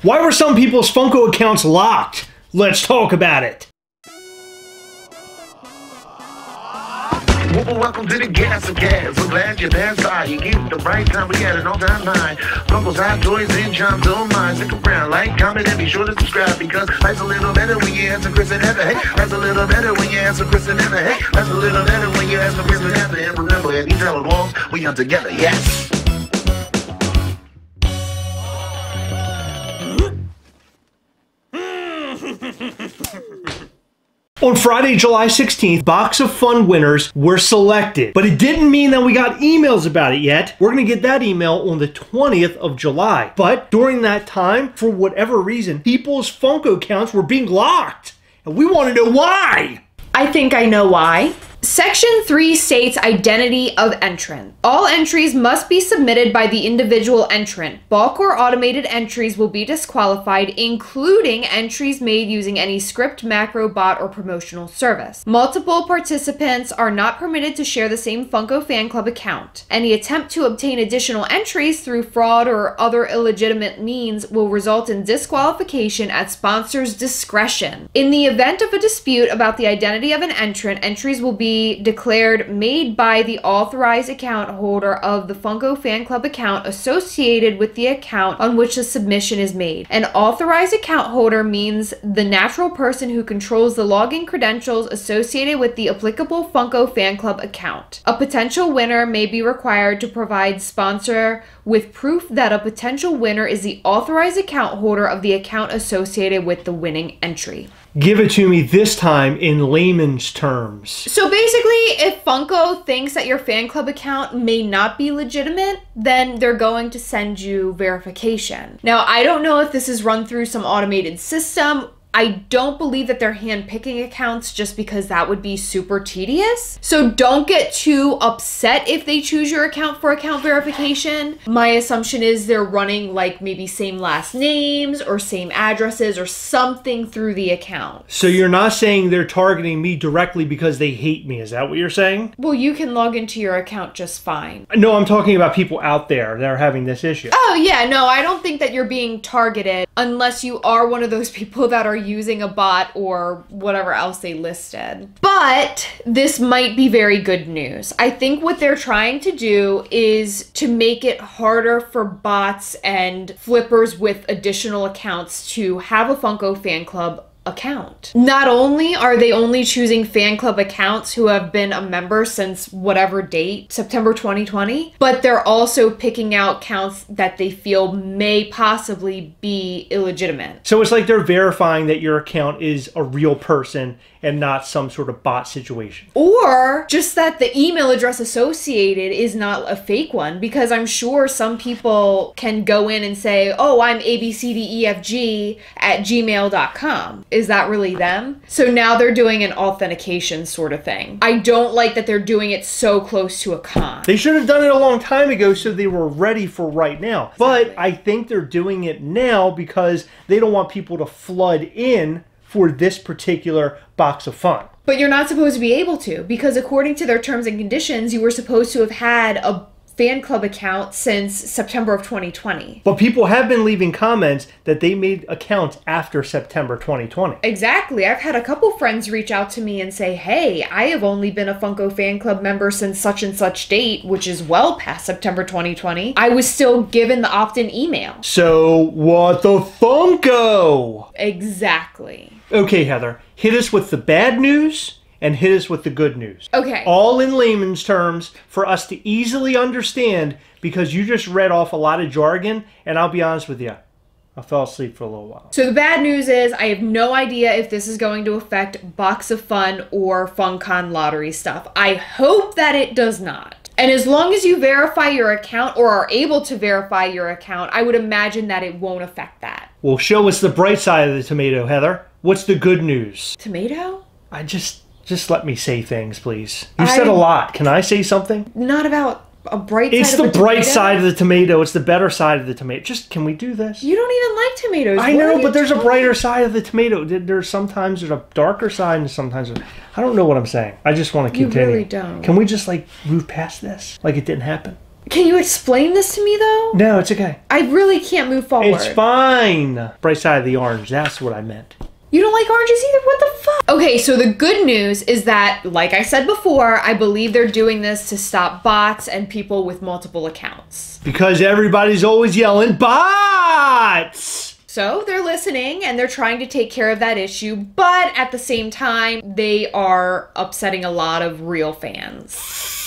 Why were some people's Funko accounts locked? Let's talk about it. Welcome to the Gastlecast. We're glad you're there. You get the right time. We had an all-time high. Funko's hot toys and charms don't mind. Stick around, like, comment, and be sure to subscribe because life's a little better when you answer Chris and Heather. Hey, life's a little better when you answer Chris and Heather. Hey, life's a little better when you answer Chris and Heather. And remember, at these hell walls, we are together. Yes. On Friday, July 16th, Box of Fun winners were selected, but it didn't mean that we got emails about it yet. We're going to get that email on the 20th of July. But during that time, for whatever reason, people's Funko accounts were being locked, and we want to know why. I think I know why. Section 3 states identity of entrant. All entries must be submitted by the individual entrant. Bulk or automated entries will be disqualified, including entries made using any script, macro, bot, or promotional service. Multiple participants are not permitted to share the same Funko fan club account. Any attempt to obtain additional entries through fraud or other illegitimate means will result in disqualification at sponsor's discretion. In the event of a dispute about the identity of an entrant, entries will be declared made by the authorized account holder of the Funko fan club account associated with the account on which the submission is made. An authorized account holder means the natural person who controls the login credentials associated with the applicable Funko fan club account. A potential winner may be required to provide sponsor with proof that a potential winner is the authorized account holder of the account associated with the winning entry. Give it to me this time in layman's terms. So basically, if Funko thinks that your fan club account may not be legitimate, then they're going to send you verification. Now, I don't know if this is run through some automated system. I don't believe that they're hand-picking accounts just because that would be super tedious. So don't get too upset if they choose your account for account verification. My assumption is they're running like maybe same last names or same addresses or something through the account. So you're not saying they're targeting me directly because they hate me, is that what you're saying? Well, you can log into your account just fine. No, I'm talking about people out there that are having this issue. Oh yeah, no, I don't think that you're being targeted unless you are one of those people that are using a bot or whatever else they listed. But this might be very good news. I think what they're trying to do is to make it harder for bots and flippers with additional accounts to have a Funko fan club account. Not only are they only choosing fan club accounts who have been a member since whatever date, September 2020, but they're also picking out accounts that they feel may possibly be illegitimate. So it's like they're verifying that your account is a real person and not some sort of bot situation. Or just that the email address associated is not a fake one, because I'm sure some people can go in and say, oh, I'm abcdefg@gmail.com. Is that really them? So now they're doing an authentication sort of thing. I don't like that they're doing it so close to a con. They should have done it a long time ago so they were ready for right now. Exactly. But I think they're doing it now because they don't want people to flood in for this particular box of fun. But you're not supposed to be able to, because according to their terms and conditions, you were supposed to have had a fan club account since September of 2020. But people have been leaving comments that they made accounts after September 2020. Exactly. I've had a couple friends reach out to me and say, hey, I have only been a Funko fan club member since such and such date, which is well past September 2020. I was still given the opt-in email. So what the Funko? Exactly. Okay, Heather, hit us with the bad news and hit us with the good news. Okay. All in layman's terms for us to easily understand, because you just read off a lot of jargon, and I'll be honest with you, I fell asleep for a little while. So the bad news is I have no idea if this is going to affect Box of Fun or Funkon lottery stuff. I hope that it does not. And as long as you verify your account or are able to verify your account, I would imagine that it won't affect that. Well, show us the bright side of the tomato, Heather. What's the good news? Tomato? Just let me say things, please. You said a lot. Can I say something? Not about a bright side It's of the a tomato? bright side of the tomato. It's the better side of the tomato. Just, can we do this? You don't even like tomatoes. I What are know, you but there's a talking- brighter side of the tomato. There's sometimes a darker side and sometimes I don't know what I'm saying. I just want to continue. really don't. Can we just like move past this? Like it didn't happen? Can you explain this to me, though? No, it's okay. I really can't move forward. It's fine. Bright side of the orange. That's what I meant. You don't like oranges either? What the fuck? Okay, so the good news is that, like I said before, I believe they're doing this to stop bots and people with multiple accounts. Because everybody's always yelling, bots! So they're listening and they're trying to take care of that issue, but at the same time, they are upsetting a lot of real fans.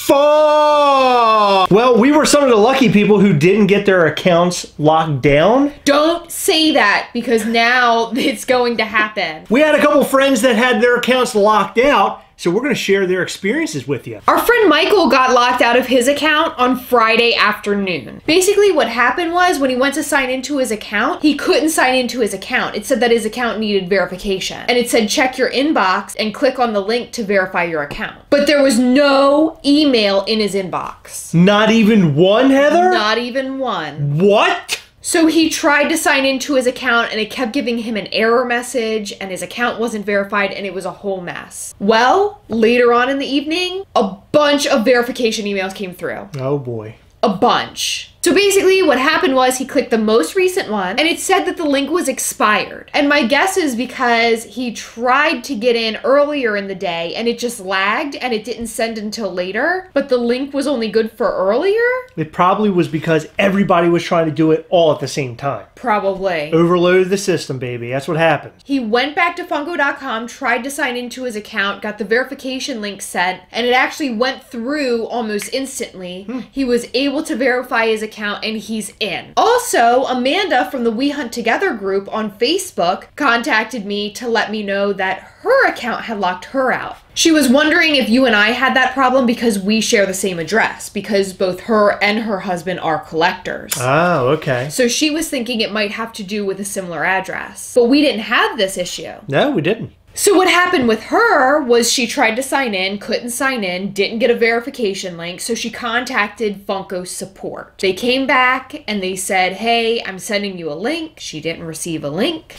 Fuck! Well, we were some of the lucky people who didn't get their accounts locked down. Don't say that, because now it's going to happen. We had a couple friends that had their accounts locked out, so we're going to share their experiences with you. Our friend Michael got locked out of his account on Friday afternoon. Basically what happened was when he went to sign into his account, he couldn't sign into his account. It said that his account needed verification. And it said check your inbox and click on the link to verify your account. But there was no email in his inbox. Not even one, Heather? Not even one. What? So he tried to sign into his account and it kept giving him an error message and his account wasn't verified and it was a whole mess. Well, later on in the evening, a bunch of verification emails came through. Oh boy. A bunch. So basically what happened was he clicked the most recent one and it said that the link was expired. And my guess is because he tried to get in earlier in the day and it just lagged and it didn't send until later, but the link was only good for earlier? It probably was because everybody was trying to do it all at the same time. Probably. Overloaded the system, baby. That's what happened. He went back to Funko.com, tried to sign into his account, got the verification link sent, and it actually went through almost instantly. He was able to verify his account and he's in. Also, Amanda from the We Hunt Together group on Facebook contacted me to let me know that her account had locked her out. She was wondering if you and I had that problem because we share the same address, because both her and her husband are collectors. Oh, okay. So she was thinking it might have to do with a similar address. But we didn't have this issue. No, we didn't. So what happened with her was she tried to sign in, couldn't sign in, didn't get a verification link, so she contacted Funko support. They came back and they said, hey, I'm sending you a link. She didn't receive a link.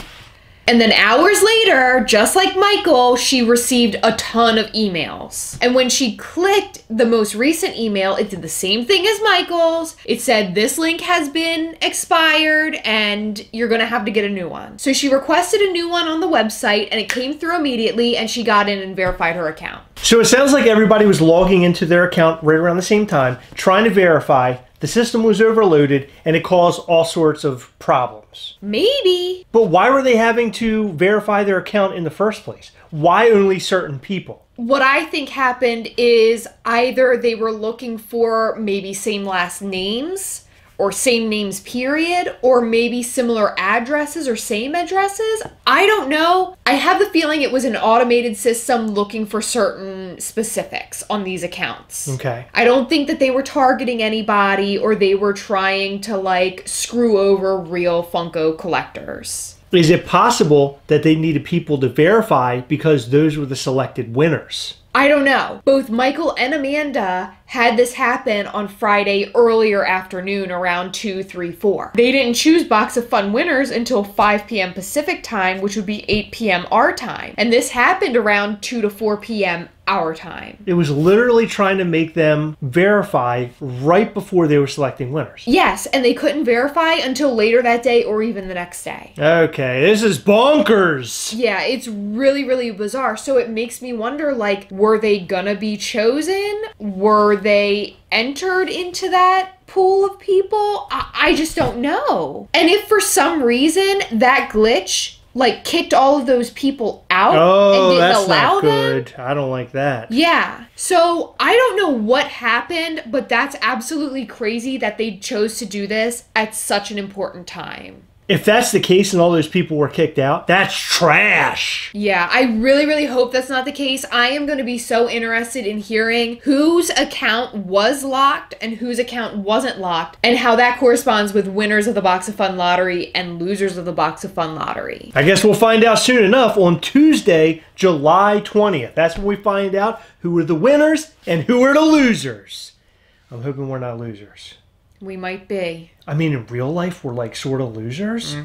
And then hours later, just like Michael, she received a ton of emails. And when she clicked the most recent email, it did the same thing as Michael's. It said, this link has been expired and you're gonna have to get a new one. So she requested a new one on the website and it came through immediately and she got in and verified her account. So it sounds like everybody was logging into their account right around the same time, trying to verify. The system was overloaded and it caused all sorts of problems. Maybe. But why were they having to verify their account in the first place? Why only certain people? What I think happened is either they were looking for maybe same last names or same names period, or maybe similar addresses or same addresses. I don't know. I have the feeling it was an automated system looking for certain specifics on these accounts. Okay. I don't think that they were targeting anybody or they were trying to like screw over real Funko collectors. Is it possible that they needed people to verify because those were the selected winners? I don't know. Both Michael and Amanda had this happen on Friday earlier afternoon around 2, 3, 4. They didn't choose Box of Fun winners until 5 p.m. Pacific time, which would be 8 p.m. our time. And this happened around 2 to 4 p.m. our time. It was literally trying to make them verify right before they were selecting winners. Yes, and they couldn't verify until later that day or even the next day. Okay, this is bonkers. Yeah, it's really, really bizarre. So it makes me wonder, like, were they gonna be chosen? Were they entered into that pool of people? I just don't know. And if for some reason that glitch like kicked all of those people out and didn't allow them. Good. I don't like that. Yeah. So I don't know what happened, but that's absolutely crazy that they chose to do this at such an important time. If that's the case and all those people were kicked out, that's trash. Yeah, I really, really hope that's not the case. I am going to be so interested in hearing whose account was locked and whose account wasn't locked and how that corresponds with winners of the Box of Fun lottery and losers of the Box of Fun lottery. I guess we'll find out soon enough on Tuesday, July 20th. That's when we find out who are the winners and who are the losers. I'm hoping we're not losers. We might be. I mean, in real life, we're like sort of losers.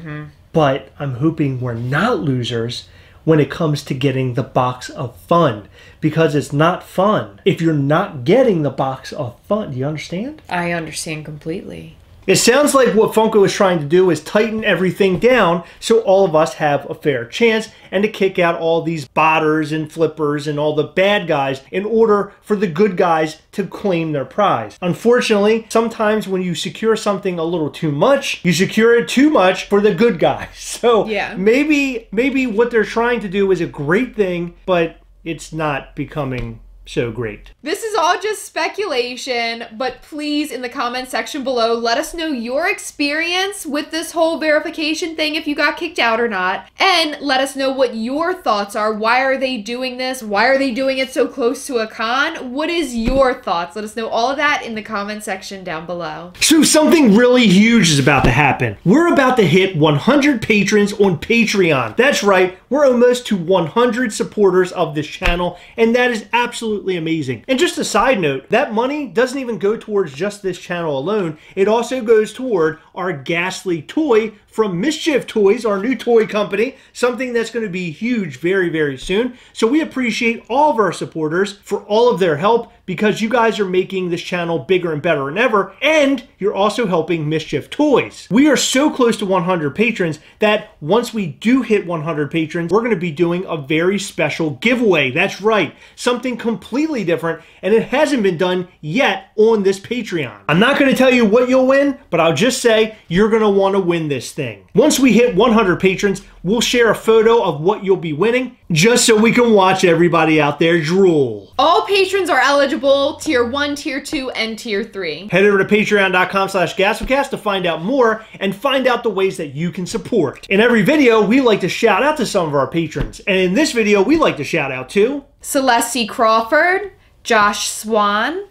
But I'm hoping we're not losers when it comes to getting the box of fun, because it's not fun if you're not getting the box of fun. Do you understand? I understand completely. It sounds like what Funko is trying to do is tighten everything down so all of us have a fair chance, and to kick out all these botters and flippers and all the bad guys in order for the good guys to claim their prize. Unfortunately, sometimes when you secure something a little too much, you secure it too much for the good guys. So yeah, maybe what they're trying to do is a great thing, but it's not becoming so great. This is all just speculation, but please, in the comment section below, let us know your experience with this whole verification thing, if you got kicked out or not, and let us know what your thoughts are. Why are they doing this? Why are they doing it so close to a con? What is your thoughts? Let us know all of that in the comment section down below. So something really huge is about to happen. We're about to hit 100 patrons on Patreon. That's right, we're almost to 100 supporters of this channel, and that is absolutely amazing. And just a side note, that money doesn't even go towards just this channel alone. It also goes toward our Ghastly toy from Mischief Toys, our new toy company, something that's going to be huge very, very soon. So we appreciate all of our supporters for all of their help, because you guys are making this channel bigger and better than ever, and you're also helping Mischief Toys. We are so close to 100 patrons that once we do hit 100 patrons, we're going to be doing a very special giveaway. That's right, something completely different, and it hasn't been done yet on this Patreon. I'm not going to tell you what you'll win, but I'll just say you're going to want to win this thing. Once we hit 100 patrons, we'll share a photo of what you'll be winning, just so we can watch everybody out there drool. All patrons are eligible, tier 1, tier 2, and tier 3. Head over to patreon.com/Gastlecast to find out more and find out the ways that you can support. In every video, we like to shout out to some of our patrons, and in this video, we like to shout out to Celeste Crawford, Josh Swan,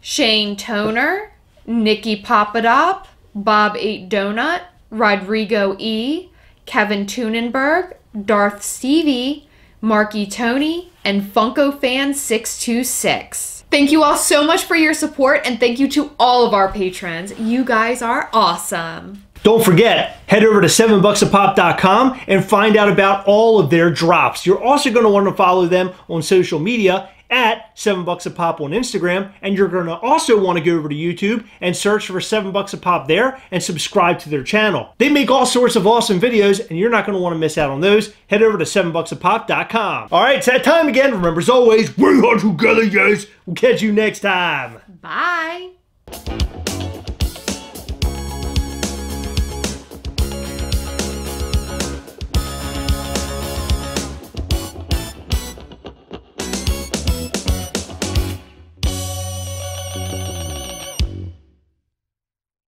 Shane Toner, Nikki Papadop, Bob 8 Donut, Rodrigo E, Kevin Tunenberg, Darth Stevie, Marky Tony, and Funko Fan 626. Thank you all so much for your support, and thank you to all of our patrons. You guys are awesome. Don't forget, head over to 7bucksapop.com and find out about all of their drops. You're also going to want to follow them on social media at 7bucksapop on Instagram, and you're going to also want to go over to YouTube and search for 7bucksapop there and subscribe to their channel. They make all sorts of awesome videos, and you're not going to want to miss out on those. Head over to 7bucksapop.com. All right, it's that time again. Remember, as always, we are together, yes. We'll catch you next time. Bye.